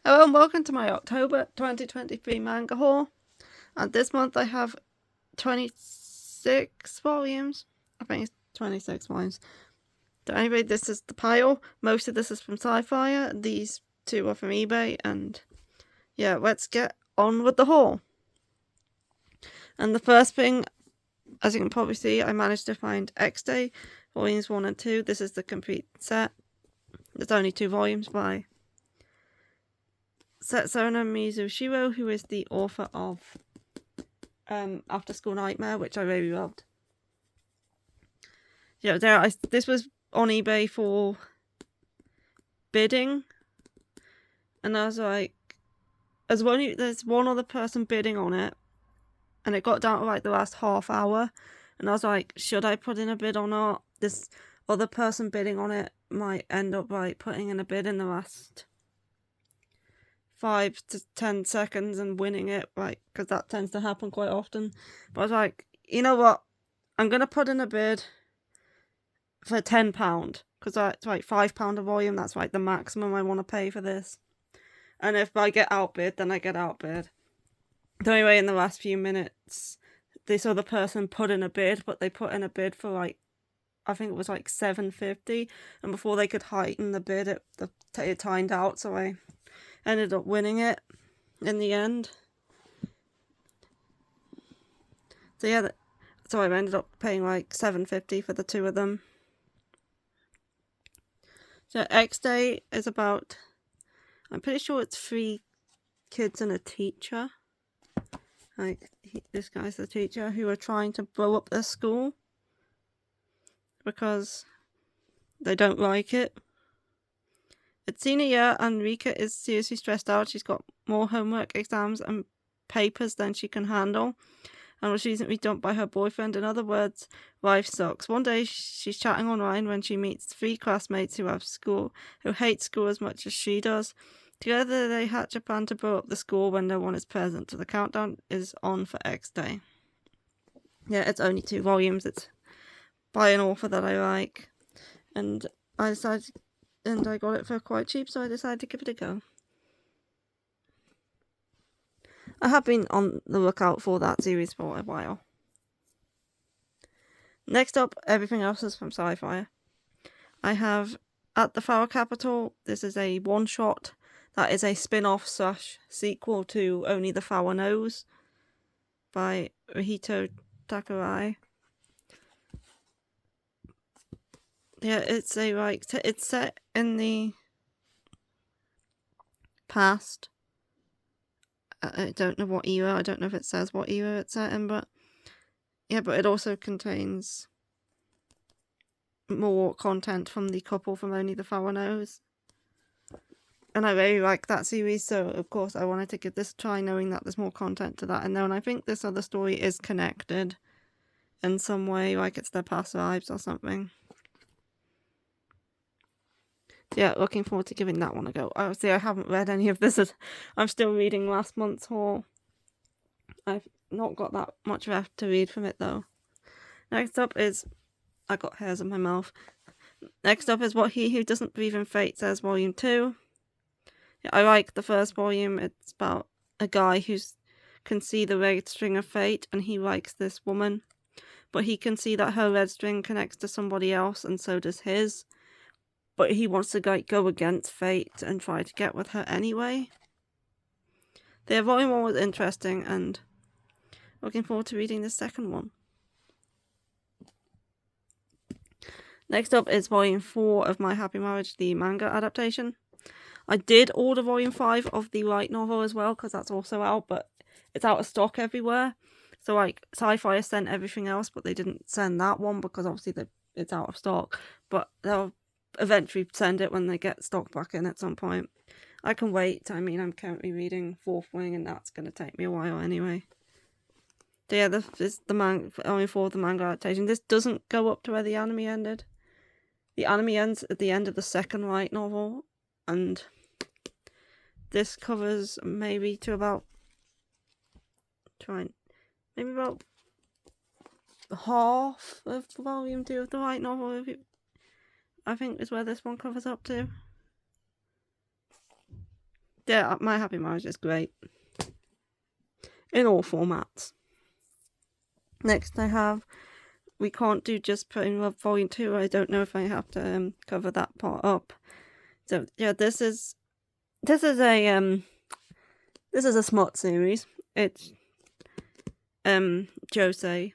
Hello and welcome to my October 2023 manga haul. And this month I have 26 volumes. I think it's 26 volumes. So anyway, this is the pile. Most of this is from Sci-Fi. These two are from eBay. And yeah, let's get on with the haul. And the first thing, as you can probably see, I managed to find X-Day, volumes 1 and 2. This is the complete set. There's only 2 volumes by Setsuna Mizushiro, who is the author of After School Nightmare, which I really loved. Yeah, this was on eBay for bidding, and I was like, there's one other person bidding on it, and it got down to like the last half hour, and I was like, should I put in a bid or not? This other person bidding on it might end up like putting in a bid in the last 5 to 10 seconds and winning it, like, because that tends to happen quite often. But I was like, you know what? I'm gonna put in a bid for £10 because that's like £5 a volume. That's like the maximum I want to pay for this. And if I get outbid, then I get outbid. So anyway, in the last few minutes, this other person put in a bid, but they put in a bid for like, I think it was like $7.50, and before they could heighten the bid, it timed out. So I ended up winning it in the end. So yeah, so I ended up paying like $7.50 for the two of them. So X-Day is about, I'm pretty sure it's 3 kids and a teacher. Like, this guy's the teacher, who are trying to blow up their school because they don't like it. It's senior year and Rika is seriously stressed out. She's got more homework, exams and papers than she can handle, and was recently dumped by her boyfriend. In other words, life sucks. One day she's chatting online when she meets 3 classmates who hate school as much as she does. Together they hatch a plan to blow up the school when no one is present. So the countdown is on for X-Day. Yeah, it's only 2 volumes. It's by an author that I like, and I got it for quite cheap, so I decided to give it a go. I have been on the lookout for that series for a while. Next up, everything else is from Sci-Fi. I have At the Flower Capital. This is a one-shot that is a spin-off / sequel to Only the Flower Knows by Rihito Takurai. Yeah, it's it's set in the past. I don't know what era. I don't know if it says what era it's set in, but yeah, but it also contains more content from the couple from Only the Flower Knows. And I really like that series, so of course I wanted to give this a try, knowing that there's more content to that. And then I think this other story is connected in some way, like it's their past lives or something. Yeah, looking forward to giving that one a go. Obviously, I haven't read any of this. I'm still reading last month's haul. I've not got that much left to read from it, though. Next up is... I got hairs in my mouth. Next up is What He Who Doesn't Believe in Fate Says, Volume 2. Yeah, I like the first volume. It's about a guy who can see the red string of fate, and he likes this woman. But he can see that her red string connects to somebody else, and so does his. But he wants to go against fate and try to get with her anyway. The volume 1 was interesting, and looking forward to reading the second one. Next up is volume 4 of My Happy Marriage, the manga adaptation. I did order volume 5 of the light novel as well, because that's also out, but it's out of stock everywhere. So like, Sci-Fi has sent everything else, but they didn't send that one because obviously it's out of stock. But they'll eventually send it when they get stock back in at some point. I can wait. I mean, I'm currently reading Fourth Wing, and that's going to take me a while anyway. So yeah, this is only for the manga adaptation. This doesn't go up to where the anime ended. The anime ends at the end of the second light novel, and this covers maybe to about half of volume 2 of the light novel. I think is where this one covers up to. Yeah, My Happy Marriage is great in all formats. Next, I have We Can't Do Just Plain Love Volume 2. I don't know if I have to cover that part up. So yeah, this is a smut series. It's Jose.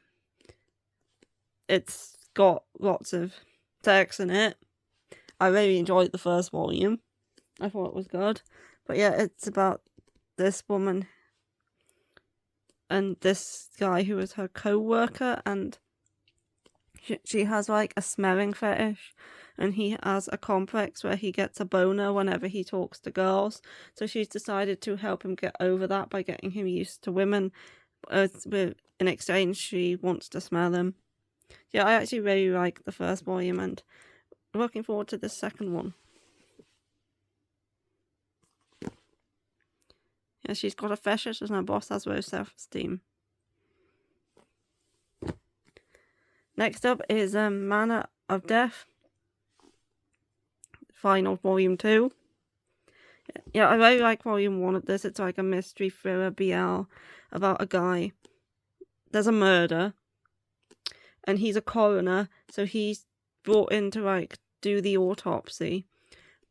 It's got lots of sex in it. I really enjoyed the first volume. I thought it was good. But yeah, it's about this woman and this guy who is her co-worker, and she has like a smelling fetish, and he has a complex where he gets a boner whenever he talks to girls. So she's decided to help him get over that by getting him used to women. In exchange, she wants to smell them. Yeah, I actually really like the first volume, and I'm looking forward to the second one. Yeah, she's got a fetish and her boss has low self-esteem. Next up is Manner of Death, final volume 2. Yeah, I really like volume 1 of this. It's like a mystery thriller BL about a guy. There's a murder, and he's a coroner, so he's brought in to like do the autopsy.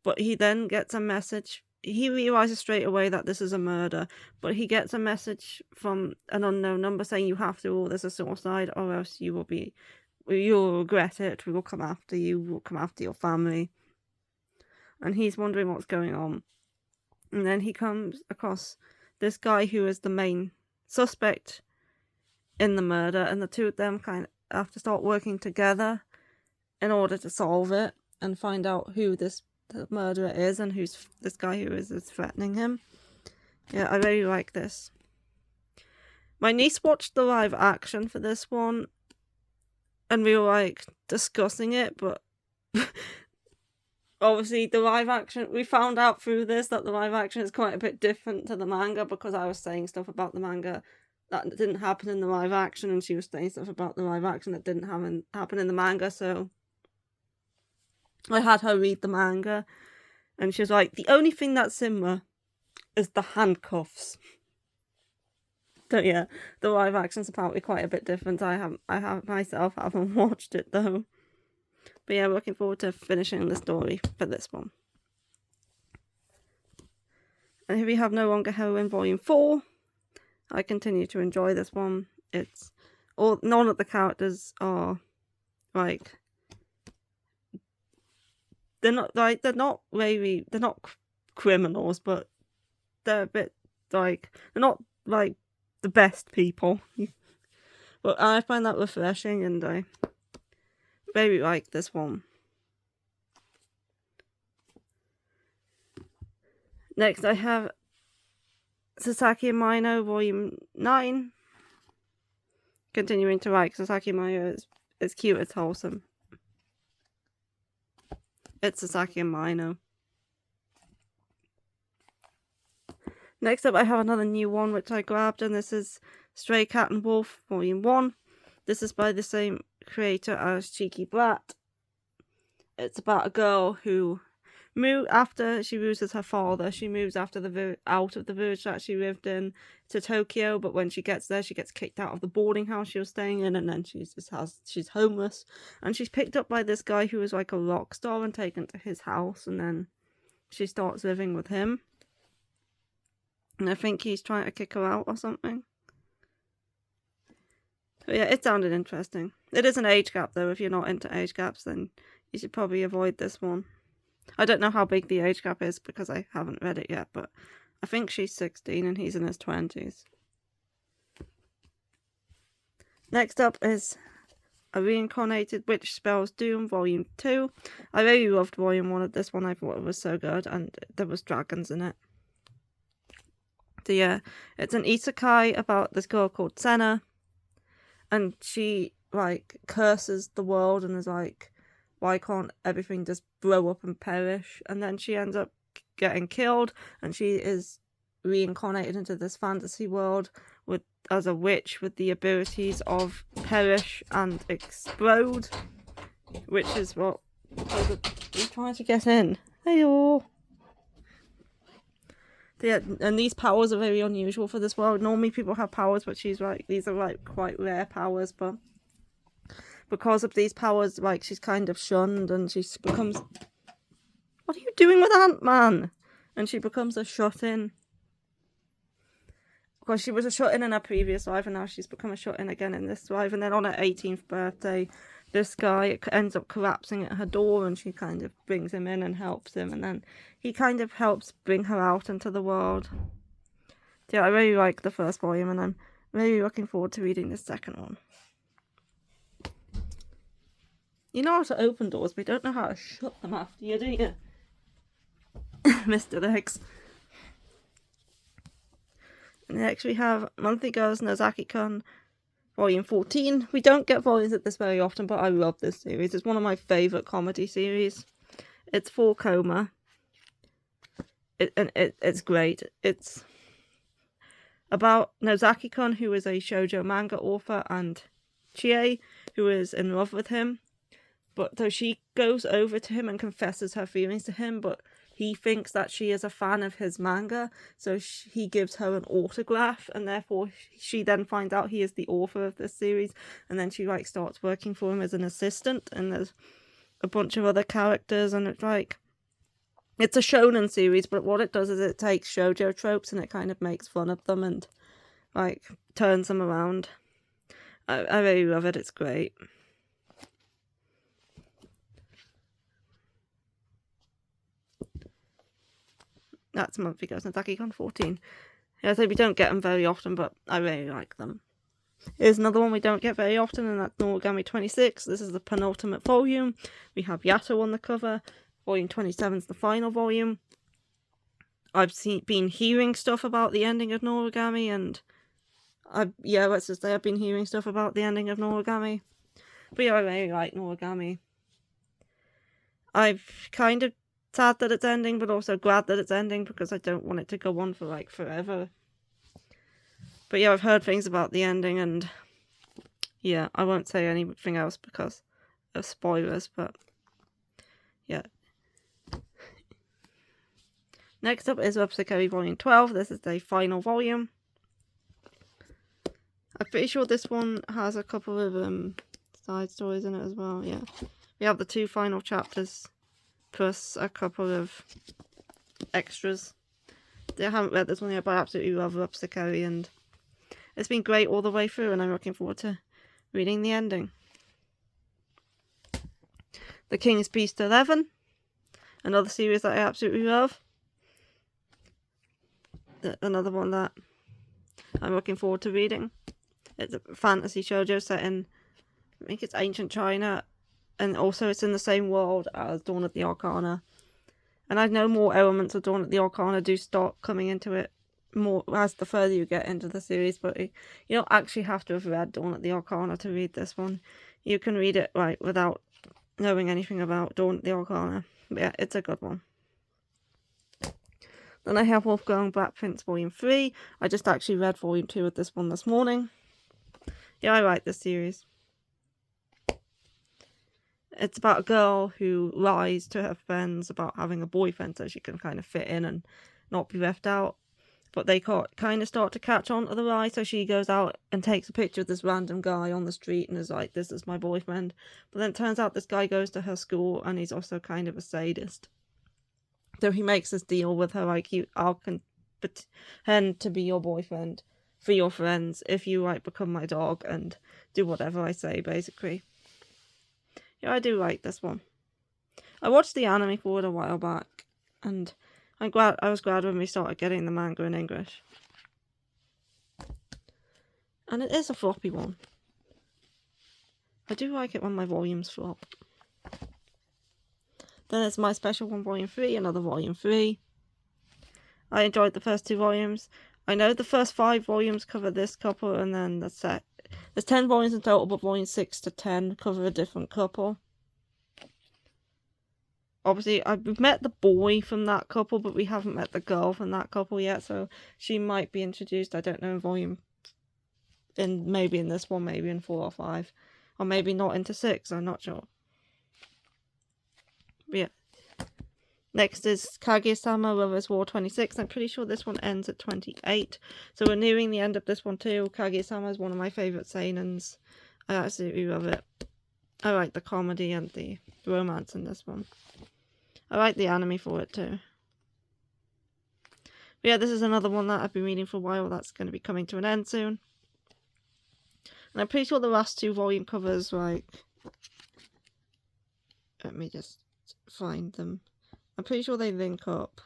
But he then gets a message. He realizes straight away that this is a murder, but he gets a message from an unknown number saying you have to rule this a suicide, or else you'll regret it. We will come after you. We'll come after your family. And he's wondering what's going on. And then he comes across this guy who is the main suspect in the murder, and the two of them kind of have to start working together in order to solve it and find out who the murderer is and who's this guy who is threatening him. Yeah, I really like this. My niece watched the live action for this one, and we were like discussing it, but obviously the live action, we found out through this that the live action is quite a bit different to the manga, because I was saying stuff about the manga that didn't happen in the live action, and she was saying stuff about the live action that didn't happen in the manga, so I had her read the manga, and she was like, the only thing that's similar is the handcuffs. So yeah, the live action's apparently quite a bit different. I myself haven't watched it though. But yeah, looking forward to finishing the story for this one. And here we have No Longer Heroine Volume 4. I continue to enjoy this one. None of the characters are like, they're not criminals, but they're a bit like, they're not like the best people. But I find that refreshing, and I very like this one. Next I have Sasaki and Mino Volume 9. Continuing to like Sasaki and Mino. It's cute, it's wholesome. It's Sasaki and Mino. Next up I have another new one which I grabbed, and this is Stray Cat and Wolf Volume 1. This is by the same creator as Cheeky Brat. It's about a girl who after she loses her father. She moves out of the village that she lived in to Tokyo, but when she gets there, she gets kicked out of the boarding house she was staying in, and then she's homeless, and she's picked up by this guy who is like a rock star and taken to his house, and then she starts living with him. And I think he's trying to kick her out or something. But yeah, it sounded interesting. It is an age gap though. If you're not into age gaps, then you should probably avoid this one. I don't know how big the age gap is because I haven't read it yet, but I think she's 16 and he's in his 20s. Next up is A Reincarnated Witch Spells Doom Volume 2. I really loved Volume 1 of this one. I thought it was so good, and there was dragons in it. So yeah, it's an isekai about this girl called Senna, and she like curses the world and is like, why can't everything just blow up and perish? And then she ends up getting killed, and she is reincarnated into this fantasy world as a witch with the abilities of perish and explode, which is what we're trying to get in. Hey-o! Yeah, and these powers are very unusual for this world. Normally people have powers, but she's like, these are like quite rare powers, but because of these powers, like, she's kind of shunned, and she becomes... What are you doing with Ant-Man? And she becomes a shut-in. Because she was a shut-in in her previous life, and now she's become a shut-in again in this life. And then on her 18th birthday, this guy ends up collapsing at her door, and she kind of brings him in and helps him. And then he kind of helps bring her out into the world. Yeah, I really like the first volume, and I'm really looking forward to reading the second one. You know how to open doors, but you don't know how to shut them after you, do you? Mr. Legs. Next we have Monthly Girls Nozaki-kun, Volume 14. We don't get volumes of this very often, but I love this series. It's one of my favourite comedy series. It's for Coma. It's great. It's about Nozaki-kun, who is a shoujo manga author, and Chie, who is in love with him. But so she goes over to him and confesses her feelings to him, but he thinks that she is a fan of his manga, so he gives her an autograph, and therefore she then finds out he is the author of this series, and then she like starts working for him as an assistant, and there's a bunch of other characters, and it's like, it's a shonen series, but what it does is it takes shoujo tropes and it kind of makes fun of them and like turns them around. I really love it. It's great. That's Monthly Girls Nozaki-kun 14. Yeah, so we don't get them very often, but I really like them. Here's another one we don't get very often, and that's Noragami 26. This is the penultimate volume. We have Yato on the cover. Volume 27 is the final volume. I've been hearing stuff about the ending of Noragami, and let's just say I've been hearing stuff about the ending of Noragami. But yeah, I really like Noragami. I've kind of sad that it's ending, but also glad that it's ending, because I don't want it to go on for like forever. But yeah, I've heard things about the ending, and yeah, I won't say anything else because of spoilers, but yeah. Next up is Websicary Volume 12. This is the final volume. I'm pretty sure this one has a couple of side stories in it as well, yeah. We have the 2 final chapters, plus a couple of extras. I haven't read this one yet, but I absolutely love Websicary, and it's been great all the way through, and I'm looking forward to reading the ending. The King's Beast 11, another series that I absolutely love. Another one that I'm looking forward to reading. It's a fantasy shoujo set in, I think it's ancient China, and also it's in the same world as Dawn of the Arcana. And I know more elements of Dawn of the Arcana do start coming into it more as the further you get into the series, but you don't actually have to have read Dawn of the Arcana to read this one. You can read it like without knowing anything about Dawn of the Arcana. But yeah, it's a good one. Then I have Wolfgang Black Prince Volume 3. I just actually read Volume 2 of this one this morning. Yeah, I like this series. It's about a girl who lies to her friends about having a boyfriend so she can kind of fit in and not be left out. But they kind of start to catch on to the lie, so she goes out and takes a picture of this random guy on the street and is like, this is my boyfriend. But then it turns out this guy goes to her school and he's also kind of a sadist. So he makes this deal with her, like, I can pretend to be your boyfriend for your friends if you, like, become my dog and do whatever I say, basically. Yeah, I do like this one. I watched the anime for it a while back, and I was glad when we started getting the manga in English. And it is a floppy one. I do like it when my volumes flop. Then it's My Special One Volume 3, another Volume 3. I enjoyed the first 2 volumes. I know the first 5 volumes cover this couple, and then there's 10 volumes in total, but volumes 6 to 10 cover a different couple. Obviously, we've met the boy from that couple, but we haven't met the girl from that couple yet, so she might be introduced, I don't know, maybe in this one, maybe in 4 or 5. Or maybe not into 6, I'm not sure. But yeah. Next is Kaguya-sama Lovers War 26. I'm pretty sure this one ends at 28. So we're nearing the end of this one too. Kaguya-sama is one of my favourite seinens. I absolutely love it. I like the comedy and the romance in this one. I like the anime for it too. But yeah, this is another one that I've been reading for a while. That's going to be coming to an end soon. And I'm pretty sure the last 2 volume covers, like... Let me just find them. I'm pretty sure they link up.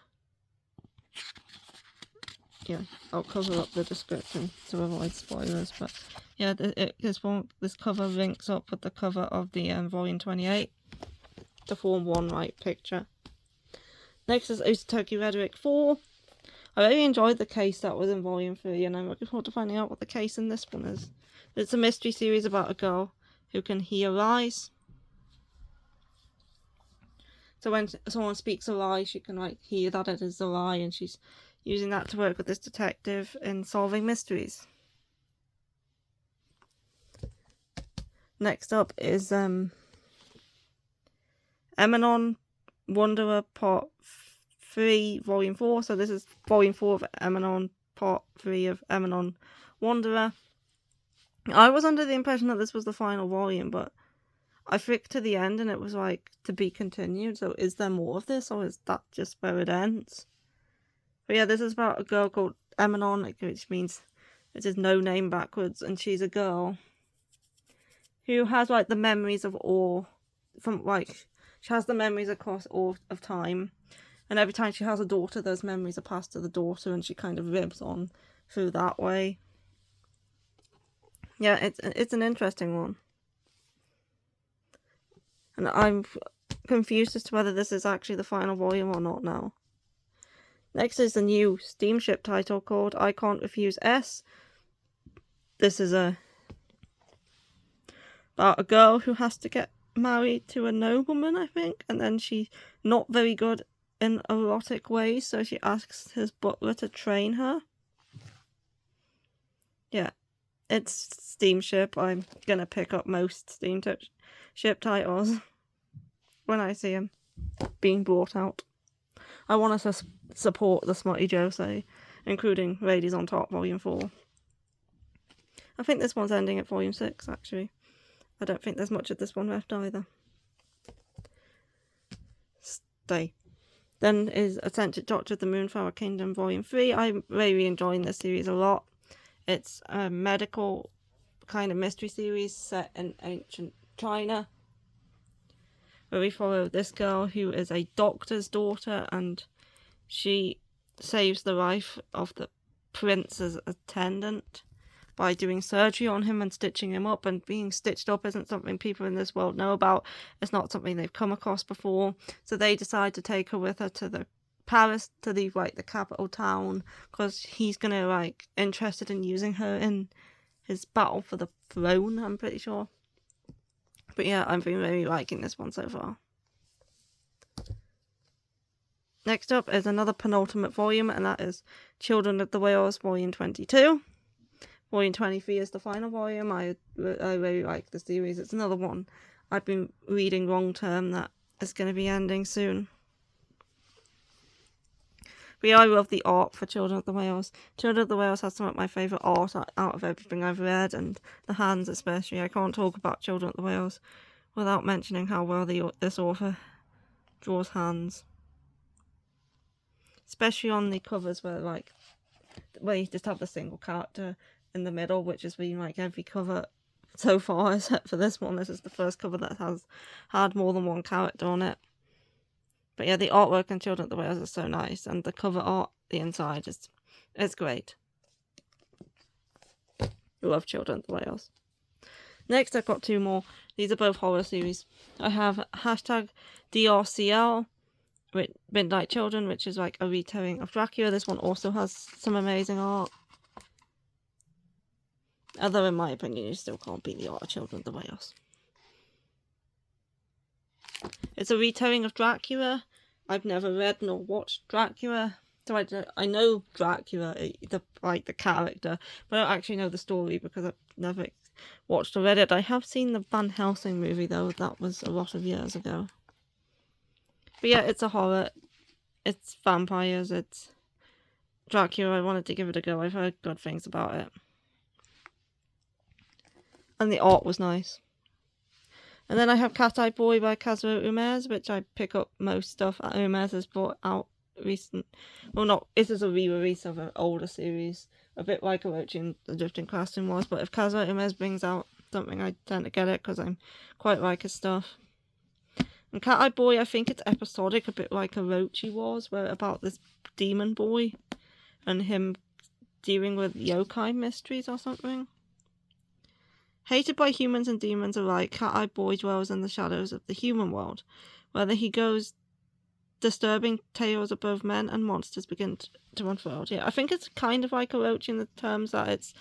Yeah, I'll cover up the description to avoid spoilers. But yeah, this cover links up with the cover of the volume 28, the Form 1 right picture. Next is Ototoki Rhetoric 4. I really enjoyed the case that was in volume 3, and I'm looking forward to finding out what the case in this one is. It's a mystery series about a girl who can hear lies. So when someone speaks a lie, she can like hear that it is a lie, and she's using that to work with this detective in solving mysteries. Next up is Emanon Wanderer Part 3, Volume 4. So this is Volume 4 of Emanon, Part 3 of Emanon Wanderer. I was under the impression that this was the final volume, but I flicked to the end and it was like, to be continued. So is there more of this, or is that just where it ends? But yeah, this is about a girl called Emanon, which means it is no name backwards, and she's a girl who has like the memories of all, from like, she has the memories across all of time, and every time she has a daughter, those memories are passed to the daughter, and she kind of lives on through that way. Yeah, it's an interesting one. And I'm confused as to whether this is actually the final volume or not now. Next is the new steamship title called I Can't Refuse S. This is about a girl who has to get married to a nobleman, I think, and then she's not very good in erotic ways, so she asks his butler to train her. Yeah, it's steamship. I'm gonna pick up most steamship titles when I see them being brought out. I want to support the Smutty Josei, including Ladies on Top Volume 4. I think this one's ending at Volume 6, actually. I don't think there's much of this one left either. Stay. Then is Eccentric Doctor of the Moonflower Kingdom Volume 3. I'm really enjoying this series a lot. It's a medical kind of mystery series set in ancient China, where we follow this girl who is a doctor's daughter, and she saves the life of the prince's attendant by doing surgery on him and stitching him up. And being stitched up isn't something people in this world know about. It's not something they've come across before. So they decide to take her with her to the Paris, to the capital town, because he's gonna interested in using her in his battle for the throne, I'm pretty sure. But yeah, I've been really liking this one so far. Next up is another penultimate volume, and that is Children of the Whales Volume 22. Volume 23 is the final volume. I really like the series. It's another one I've been reading long term that is going to be ending soon. But yeah, I love the art for Children of the Whales. Children of the Whales has some of my favourite art out of everything I've read, and the hands especially. I can't talk about Children of the Whales without mentioning how well this author draws hands. Especially on the covers where you just have the single character in the middle, which has been every cover so far except for this one. This is the first cover that has had more than one character on it. But yeah, the artwork in Children of the Whales is so nice, and the cover art, the inside, is great. I love Children of the Whales. Next, I've got 2 more. These are both horror series. I have #DRCL, with Midnight Children, which is a retelling of Dracula. This one also has some amazing art. Although, in my opinion, you still can't beat the art of Children of the Whales. It's a retelling of Dracula. I've never read nor watched Dracula, so I know Dracula, the character, but I don't actually know the story because I've never watched or read it. I have seen the Van Helsing movie though. That was a lot of years ago. But yeah, it's a horror. it's vampires, it's Dracula. I wanted to give it a go. I've heard good things about it. And the art was nice. And then I have Cat Eye Boy by Kazuo Umez, which I pick up most stuff that Umez has brought out recent. Well, not, this is a re-release of an older series, a bit like Orochi and the Drifting Classroom was, but if Kazuo Umez brings out something, I tend to get it because I'm quite like his stuff. And Cat Eye Boy, I think it's episodic, a bit like Orochi was, where about this demon boy and him dealing with yokai mysteries or something. Hated by humans and demons alike, Cat Eye Boy dwells in the shadows of the human world. Whether he goes, disturbing tales of both men and monsters begin to unfold. Yeah, I think it's kind of like Orochi in the terms that it's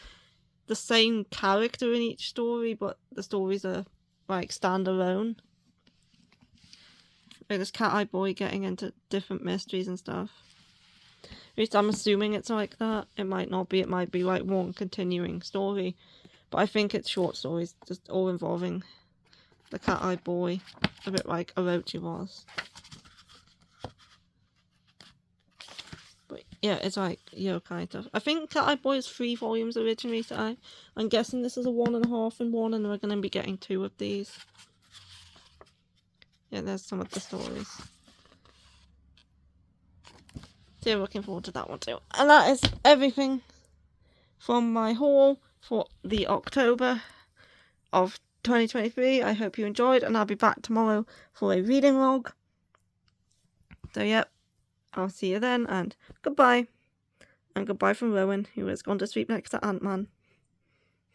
the same character in each story, but the stories are like standalone. Like this Cat Eye Boy getting into different mysteries and stuff. At least I'm assuming it's like that. It might not be. It might be like one continuing story. But I think it's short stories, just all involving the Cat Eye Boy. A bit like Orochi was. But yeah, it's like yokai stuff. I think Cat Eye Boy is 3 volumes originally, so I'm guessing this is a 1.5 in one, and we're going to be getting 2 of these. Yeah, there's some of the stories. So yeah, looking forward to that one too. And that is everything from my haul for the October of 2023. I hope you enjoyed, and I'll be back tomorrow for a reading log. So yep, I'll see you then, and goodbye. And goodbye from Rowan, who has gone to sleep next to Ant-Man.